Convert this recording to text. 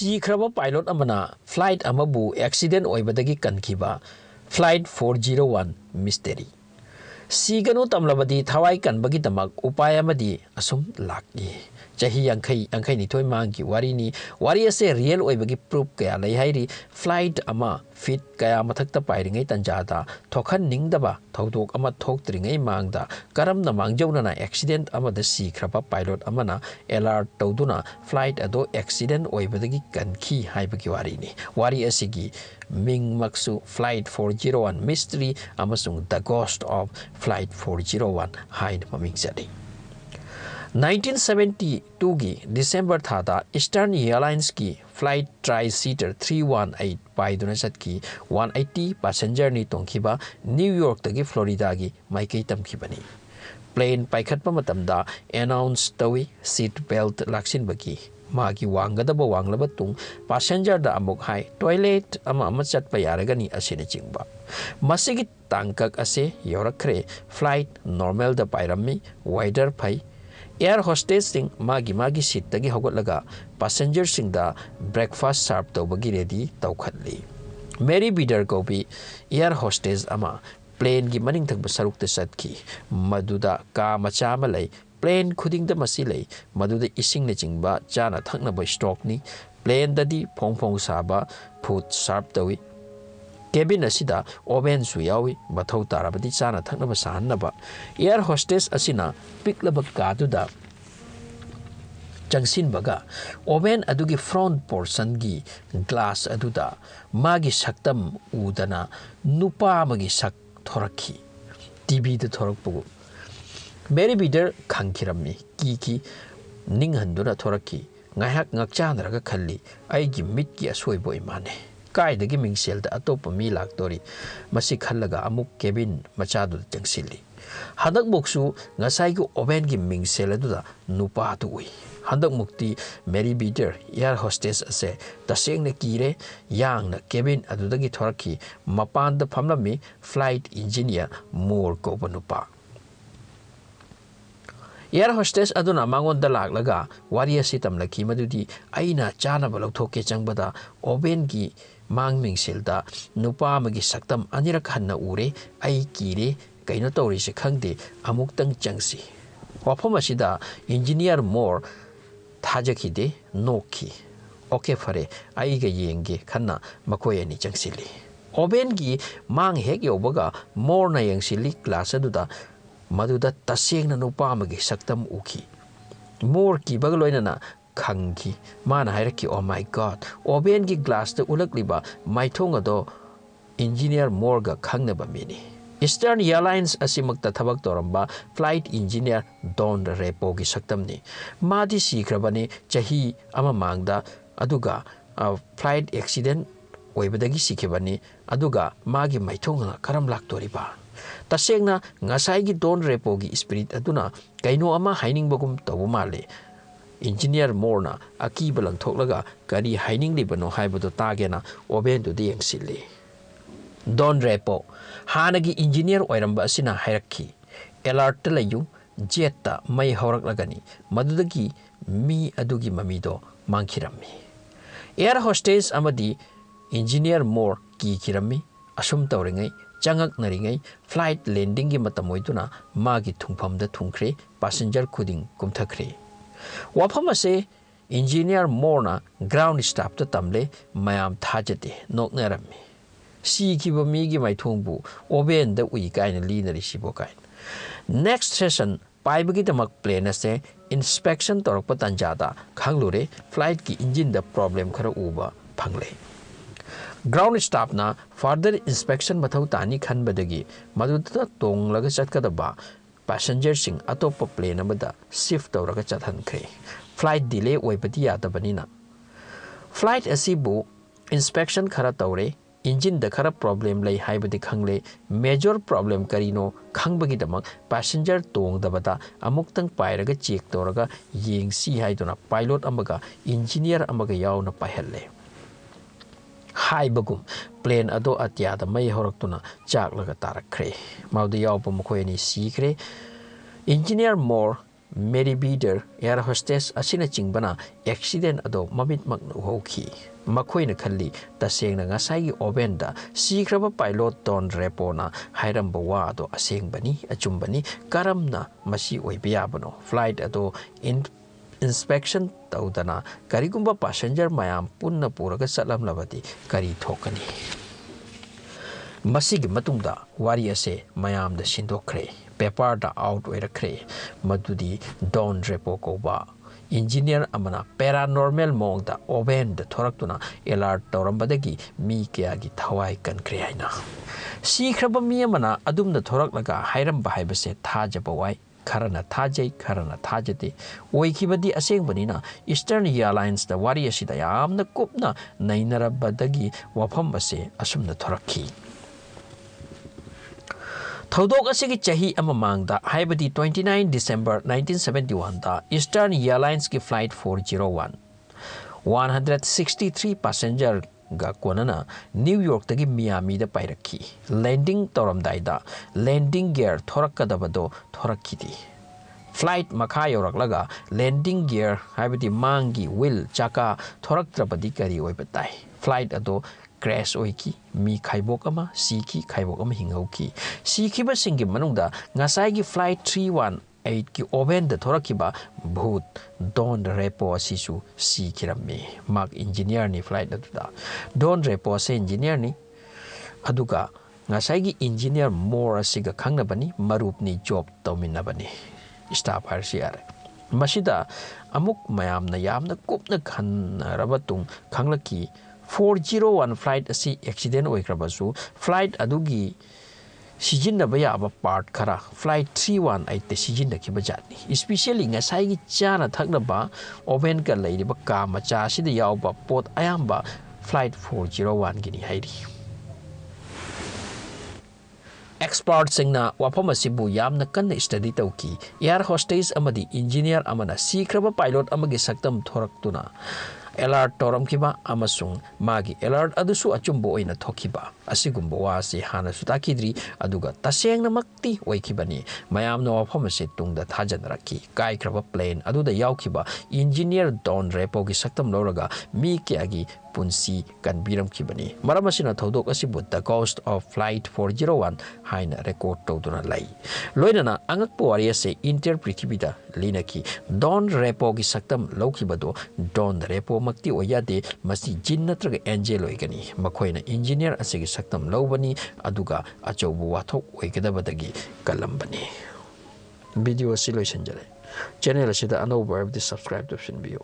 sikhraba pilot amana flight amabu accident oibadagi kankhiba flight 401 mystery siganu tamlabadi thawai kanbagi damak upay amadi asum laki chahi angkai ni toy mangi wari ni wari ase real oibagi proof kaya lai hairi flight ama fit kaya mathakta pairingai tanjada thokhan ningdaba thodok ama thoktringai mangda karamna mangjawna na accident ama da sikhraba pilot amana alert tawduna flight ado accident oibadagi kankhi haibagi wari ni wari asigi mamimg flight 401 mystery amasung the ghost of flight 401 hain maming jadi 1972 gi December thada Eastern Airlines ki flight tri-seater 318 paiduna satki 180 passenger ni tongkhiba New York tagi Florida gi maikei tamkhibani plane paikhatpa matamda announce tawi seat belt laksin bagi magi wangadaba wanglaba tung passenger da amuk hai toilet ama chatpa yaragani asina chingba masigi tangkak ase yorakre flight normal da pairami wider pai air hostess sing magi seat tagi hogotlaga passenger sing da breakfast serve tawbagi ready tawkhatli Mary Bidder gobi air hostess ama plane gi maning thakba saruk ta satki maduda ka macha malai plane khuding da masilai maduda ising na jingba chana thakna ba stock ni plane dadi phongphong saba food serve tawi cabin asida oven su yawi mathau tarabadi chana thakna ba sahanna air hostess asina piklaba kaduda jangsin baga oven adugi front portion gi glass aduda magi saktam udana nupa magi sak thorakhi TV da thorakpugu Mary Bidder kankhiramni ki ninghanduna thorakhi ngahak ngakchanraga khalli aigi mit ki asoibo imane kaidagi mingsel da atopa mi laktori masi khallaga amuk cabin machadu jangsilli hadak boksu ngasai gi oven gi mingsel aduda nupa tu ui hadak mukti Mary Bidder air hostess ase taseng na kire yang na cabin adudagi thorakhi mapan da phamlami flight engineer more ko banupa air hostess aduna mangon da laklaga wari asitam lakhi madudi aina chana balokhoke changbada oven gi mamimg da nupa magi saktam anirak hanna ure ai kire kaino tori se khangde amuktang changsi wafam asida engineer more thajakhide nokhi okay fare ai ga yenge khanna makoi ani changsili oven gi mang hek yobaga more na yangsili class aduda maduda taseng na nupa magi saktam uki more ki bagloina na khangki mana hairaki oh my god oven gi glass da ulakliba maithong ado engineer more ga khangnaba mini Eastern Airlines asimakta thabak toramba flight engineer Don Repo gi saktamni madi sikhrabani chahi ama mangda aduga flight accident oibadagi sikhibani aduga magi maithong karam laktoriba tasengna ngasai gi Don Repo gi spirit aduna kaino ama haining bagum tabu male engineer morna akiba langthoklaga kari haining libano haibado tagena oven du de yangsilli Don Repo hanagi engineer oiramba asina hairakhi alert layu jetta mai horaklagani madudagi mi adugi mamido mangkhirammi air hostess amadi engineer more ki kirami asum tawringai changak naringai flight landing gi matamoiduna magi thungphamda thungkhre passenger khuding kumthakre wafam ase engineer morna ground staff ta tamle mayam thajate noknarammi si kiba migi maithongbu oven da ui kaina linari sibo kain next session paibagi damak plane ase inspection torakpa tanjada khanglure flight ki engine da problem khara uba phangle ground staff na further inspection mathau tani khanbadagi maduda tonglaga chatkadaba passenger sing atopa plane amada shift toraga chathankhre flight delay oibadi yadabanina flight asibu inspection khara tawre engine da khara problem lay haibadi khangle major problem karino khangbagi damak passenger tong dabada amuktang pairaga check toraga yengsi haiduna pilot amaga engineer amaga yauna pahalle haibagum plane ado atyada mai horaktuna chaklaga tarakre mauda yawpa mkhoi ani sikre engineer more Mary Bider air hostess asina chingbana accident ado mamimg uhokhi makhoina khalli tasengna ngasai oven da sikhraba pilot Don Repo na hairamba wa ado asengbani achumbani karamna masi oibiyabano flight ado inspection taudana karigumba passenger mayam punna puraga satlamlabadi kari thokani masigi matungda wari ase mayam da sindokre paper da out oirakre madudi Don Repo koba engineer amana paranormal mong da oven da thoraktuna alert tawrambadagi mi kayagi thawai kankre haina sikhraba mi amana adumda thoraklaga hairamba haibase thajaba wai kharana thajai kharana thajate oikibadi asengbanina Eastern Airlines da wari asida yamna kupna nainarabadagi wafam ase asumna thorakhi Thodok asigi chahi amamangda haibadi 29 December 1971 da Eastern Airlines ki flight 401 163 passenger ga konana New York tagi Miami da pairakhi landing toramdai da landing gear thorakadabado thorakhidi flight makha yoraklaga landing gear haibadi mangi wheel chaka thoraktrabadi kari oibatai flight ado crash oiki mi khaibok ama siki khaibok ama hingauki sikhiba singi manungda ngasai gi flight 318 ki oven da thorakiba bhut Don Repo asisu sikhirame mak engineer ni flight da Don Repo se engineer ni aduga ngasai gi engineer more asiga khangnabani marup ni job tawminabani staff harsiare masida amuk mayamna yamna kupna khanrabatung khanglaki 401 flight asi accident oikrabasu flight adugi sijinna baya aba part khara flight 318 te sijinna kibajatni especially ngasai gi chana thakna ba oven ka leiba ka macha sida yawba pot ayamba flight 401 gini hairi expert singna wafam asibu yamna kanna study tauki air hostess amadi engineer amana sikhraba pilot amagi saktam thoraktuna alert toram kiba amasung magi alert adusu achumbo oina thokiba asigumbo wasi hana sutakidri aduga tasengna makti oikibani mayamna wafam ase tungda thajanraki kaikhraba plane aduda yawkiba engineer Don Repo gi saktam loraga mi kyagi punsi kanbiram kibani maramasina thodok asibu the cost of flight 401 haina record tawduna lai loinana angak puari ase inter prithibida linaki Don Repo gi saktam lokibado Don Repo makti oyade masi jin natraga angel oigani makhoina engineer asigi saktam lobani aduga achaubu wathok oigedabadagi kalambani video asi loisanjare channel asida anova abdi subscribe option bio